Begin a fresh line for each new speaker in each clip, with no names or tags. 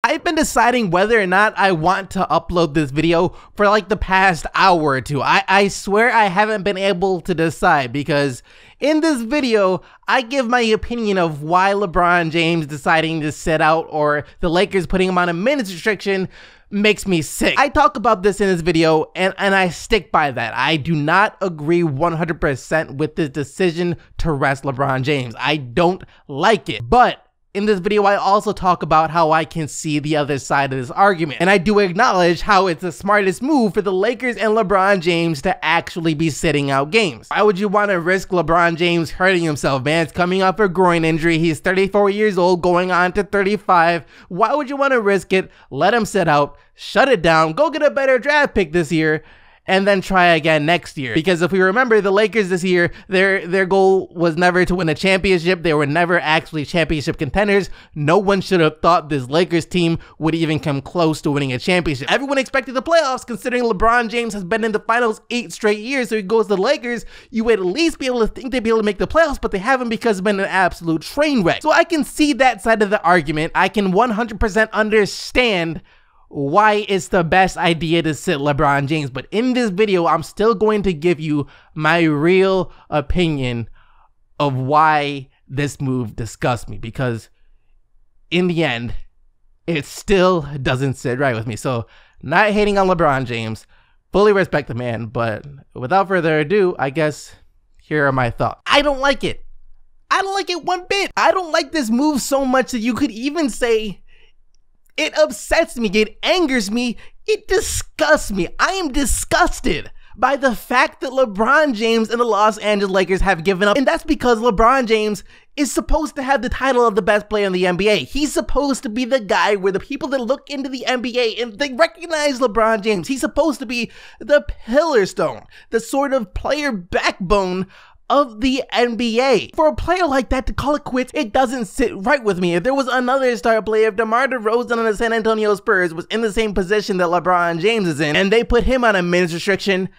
I've been deciding whether or not I want to upload this video for like the past hour or two. I swear I haven't been able to decide, because in this video, I give my opinion of why LeBron James deciding to sit out or the Lakers putting him on a minutes restriction makes me sick. I talk about this in this video and I stick by that. I do not agree 100% with this decision to rest LeBron James. I don't like it. But in this video, I also talk about how I can see the other side of this argument. And I do acknowledge how it's the smartest move for the Lakers and LeBron James to actually be sitting out games. Why would you want to risk LeBron James hurting himself, man? It's coming off a groin injury. He's 34 years old, going on to 35. Why would you want to risk it? Let him sit out, shut it down, go get a better draft pick this year, and then try again next year. Because if we remember, the Lakers this year, their goal was never to win a championship. They were never actually championship contenders. No one should have thought this Lakers team would even come close to winning a championship. Everyone expected the playoffs, considering LeBron James has been in the finals 8 straight years. So he goes to the Lakers, you would at least be able to think they'd be able to make the playoffs, but they haven't because it's been an absolute train wreck. So I can see that side of the argument. I can 100% understand why it's the best idea to sit LeBron James. But in this video, I'm still going to give you my real opinion of why this move disgusts me, because in the end, it still doesn't sit right with me. So, not hating on LeBron James, fully respect the man, but without further ado, I guess here are my thoughts. I don't like it. I don't like it one bit. I don't like this move so much that you could even say it upsets me, it angers me, it disgusts me. I am disgusted by the fact that LeBron James and the Los Angeles Lakers have given up. And that's because LeBron James is supposed to have the title of the best player in the NBA. He's supposed to be the guy where the people that look into the NBA and they recognize LeBron James. He's supposed to be the pillar stone, the sort of player backbone of the NBA. For a player like that to call it quits, it doesn't sit right with me. If there was another star player, if DeMar DeRozan on the San Antonio Spurs was in the same position that LeBron James is in, and they put him on a minutes restriction,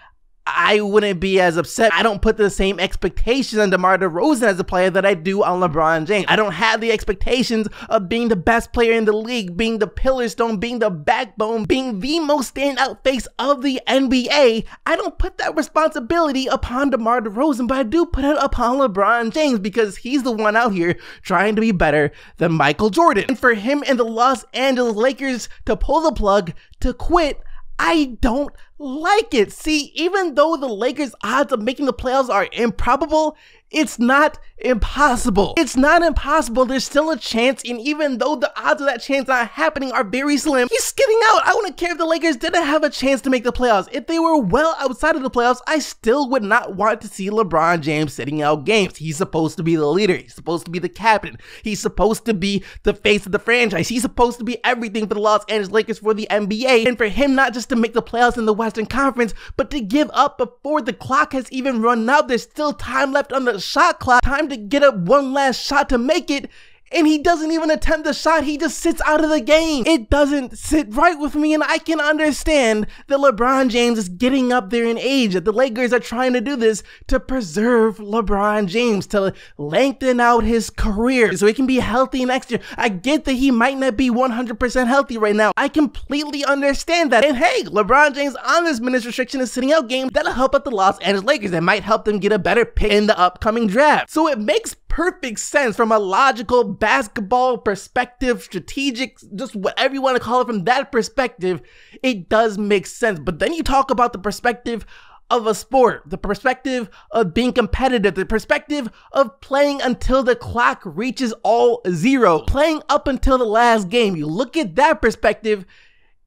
I wouldn't be as upset. I don't put the same expectations on DeMar DeRozan as a player that I do on LeBron James. I don't have the expectations of being the best player in the league, being the pillar stone, being the backbone, being the most standout face of the NBA. I don't put that responsibility upon DeMar DeRozan, but I do put it upon LeBron James because he's the one out here trying to be better than Michael Jordan. And for him and the Los Angeles Lakers to pull the plug, to quit, I don't like it. See, even though the Lakers' odds of making the playoffs are improbable, it's not impossible. It's not impossible. There's still a chance, and even though the odds of that chance not happening are very slim, he's getting out. I wouldn't care if the Lakers didn't have a chance to make the playoffs. If they were well outside of the playoffs, I still would not want to see LeBron James sitting out games. He's supposed to be the leader. He's supposed to be the captain. He's supposed to be the face of the franchise. He's supposed to be everything for the Los Angeles Lakers, for the NBA, and for him not just to make the playoffs in the Western Conference, but to give up before the clock has even run out. There's still time left on the shot clock, time to get up one last shot to make it, and he doesn't even attempt the shot. He just sits out of the game. It doesn't sit right with me, and I can understand that LeBron James is getting up there in age, that the Lakers are trying to do this to preserve LeBron James, to lengthen out his career so he can be healthy next year. I get that he might not be 100% healthy right now. I completely understand that. And hey, LeBron James on this minutes restriction is sitting out games. That'll help out the Los Angeles Lakers. That might help them get a better pick in the upcoming draft. So it makes perfect sense from a logical basketball perspective, strategic, just whatever you want to call it. From that perspective, it does make sense. But then you talk about the perspective of a sport, the perspective of being competitive, the perspective of playing until the clock reaches all zero, playing up until the last game. You look at that perspective,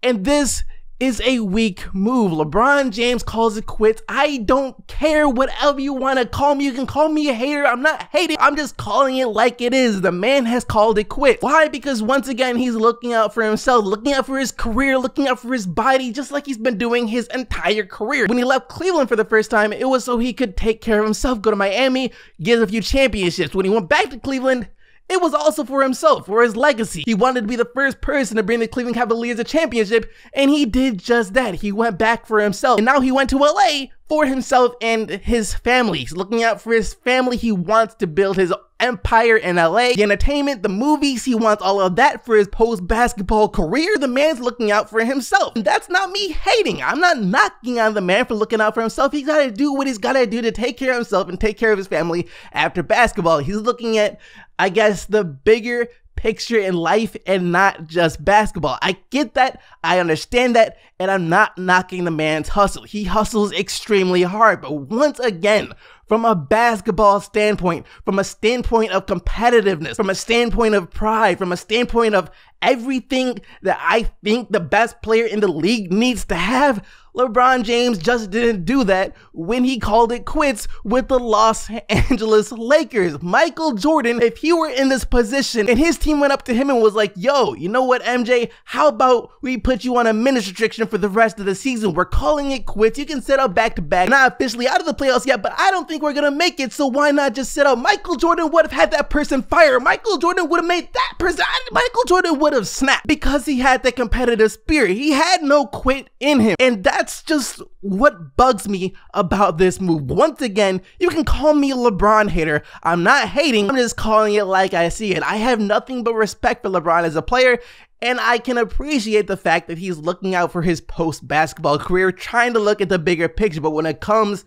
and this is a weak move. LeBron James calls it quits. I don't care whatever you want to call me. You can call me a hater. I'm not hating. I'm just calling it like it is. The man has called it quits. Why? Because once again, he's looking out for himself, looking out for his career, looking out for his body, just like he's been doing his entire career. When he left Cleveland for the first time, it was so he could take care of himself, go to Miami, get a few championships. When he went back to Cleveland, it was also for himself, for his legacy. He wanted to be the first person to bring the Cleveland Cavaliers a championship, and he did just that. He went back for himself, and now he went to LA for himself and his family. He's looking out for his family. He wants to build his empire in LA. The entertainment, the movies, he wants all of that for his post-basketball career. The man's looking out for himself. And that's not me hating. I'm not knocking on the man for looking out for himself. He's gotta do what he's gotta do to take care of himself and take care of his family after basketball. He's looking at, I guess, the bigger picture in life and not just basketball. I get that, I understand that, and I'm not knocking the man's hustle. He hustles extremely hard, but once again, from a basketball standpoint, from a standpoint of competitiveness, from a standpoint of pride, from a standpoint of everything that I think the best player in the league needs to have, LeBron James just didn't do that when he called it quits with the Los Angeles Lakers. Michael Jordan, if he were in this position and his team went up to him and was like, yo, you know what, MJ, how about we put you on a minutes restriction for the rest of the season? We're calling it quits. You can sit out back-to-back. Not officially out of the playoffs yet, but I don't think we're gonna make it, so why not just sit out? Michael Jordan would have had that person fired. Michael Jordan would have made that person, Michael Jordan would have snapped because he had that competitive spirit. He had no quit in him, and that's just what bugs me about this move. Once again, you can call me a LeBron hater. I'm not hating, I'm just calling it like I see it. I have nothing but respect for LeBron as a player, and I can appreciate the fact that he's looking out for his post-basketball career, trying to look at the bigger picture. But when it comes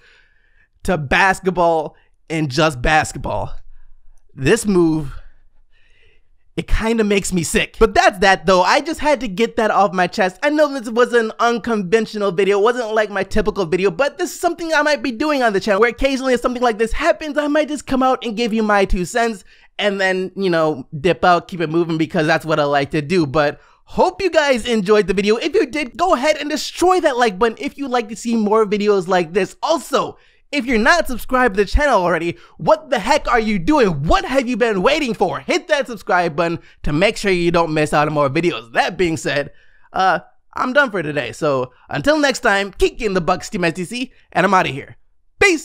to basketball and just basketball, this move, it kind of makes me sick. But that's that though. I just had to get that off my chest. I know this was an unconventional video. It wasn't like my typical video, but this is something I might be doing on the channel, where occasionally if something like this happens, I might just come out and give you my 2 cents and then, you know, dip out, keep it moving, because that's what I like to do. But hope you guys enjoyed the video. If you did, go ahead and destroy that like button if you'd like to see more videos like this. Also, if you're not subscribed to the channel already, what the heck are you doing? What have you been waiting for? Hit that subscribe button to make sure you don't miss out on more videos. That being said, I'm done for today. So until next time, keep getting the Bucks Team STC, and I'm out of here.